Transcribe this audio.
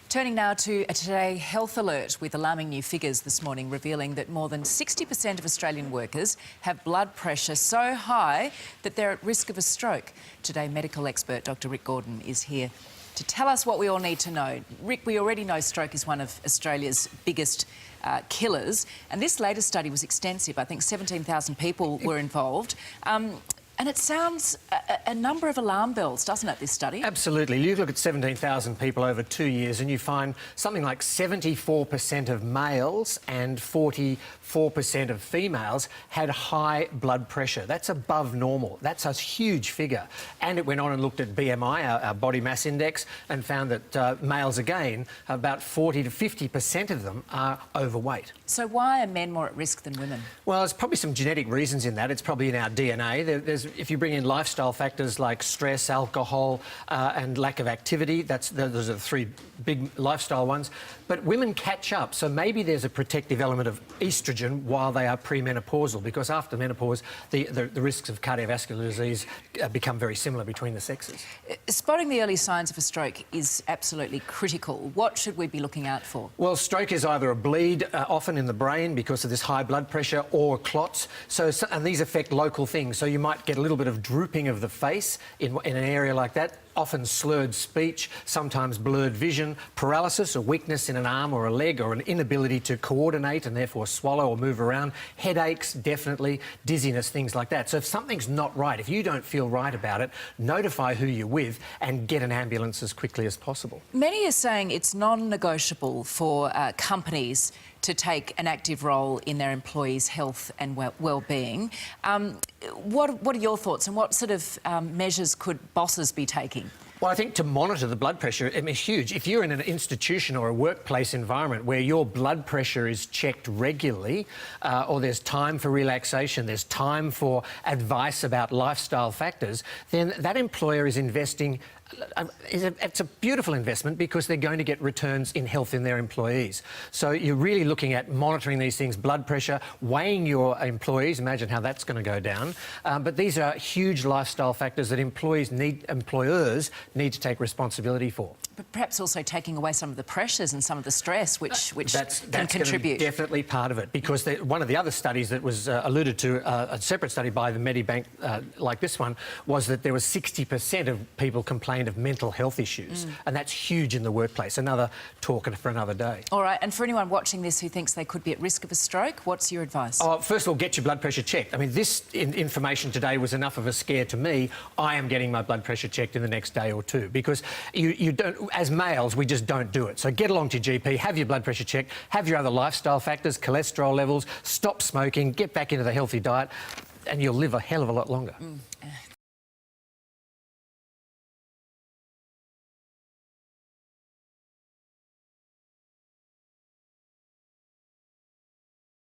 Turning now to a Today Health Alert with alarming new figures this morning revealing that more than 60% of Australian workers have blood pressure so high that they're at risk of a stroke. Today, medical expert Dr Rick Gordon is here to tell us what we all need to know. Rick, we already know stroke is one of Australia's biggest killers, and this latest study was extensive. I think 17,000 people were involved. And it sounds a number of alarm bells, doesn't it, this study? Absolutely. You look at 17,000 people over 2 years and you find something like 74% of males and 44% of females had high blood pressure. That's above normal. That's a huge figure. And it went on and looked at BMI, our body mass index, and found that males, again, about 40 to 50% of them are overweight. So why are men more at risk than women? Well, there's probably some genetic reasons in that. It's probably in our DNA. If you bring in lifestyle factors like stress, alcohol and lack of activity, those are the three big lifestyle ones. But women catch up, so maybe there's a protective element of oestrogen while they are premenopausal, because after menopause, the risks of cardiovascular disease become very similar between the sexes. Spotting the early signs of a stroke is absolutely critical. What should we be looking out for? Well, stroke is either a bleed, often in the brain because of this high blood pressure, or clots. And these affect local things. So you might get a little bit of drooping of the face in an area like that, often slurred speech, sometimes blurred vision, paralysis or weakness in an arm or a leg, or an inability to coordinate and therefore swallow or move around, headaches, definitely, dizziness, things like that. So if something's not right, if you don't feel right about it, notify who you're with and get an ambulance as quickly as possible. Many are saying it's non-negotiable for companies to take an active role in their employees' health and well-being. What are your thoughts, and what sort of measures could bosses be taking? Well, I think to monitor the blood pressure, I mean, it's huge. If you're in an institution or a workplace environment where your blood pressure is checked regularly, or there's time for relaxation, there's time for advice about lifestyle factors, then that employer is investing. It's a beautiful investment because they're going to get returns in health in their employees. So you're really looking at monitoring these things, blood pressure, weighing your employees. Imagine how that's going to go down. But these are huge lifestyle factors that employers need to take responsibility for. But perhaps also taking away some of the pressures and some of the stress which that's can contribute. Definitely part of it, because one of the other studies that was alluded to, a separate study by the Medibank like this one, was that there was 60% of people complained of mental health issues, and that's huge in the workplace. Another talk for another day. All right, and for anyone watching this who thinks they could be at risk of a stroke, what's your advice? Oh, first of all, get your blood pressure checked. I mean, this information today was enough of a scare to me. I am getting my blood pressure checked in the next day or two, because you don't, as males, we just don't do it. So get along to your GP, have your blood pressure checked, have your other lifestyle factors, cholesterol levels, stop smoking, get back into the healthy diet, and you'll live a hell of a lot longer.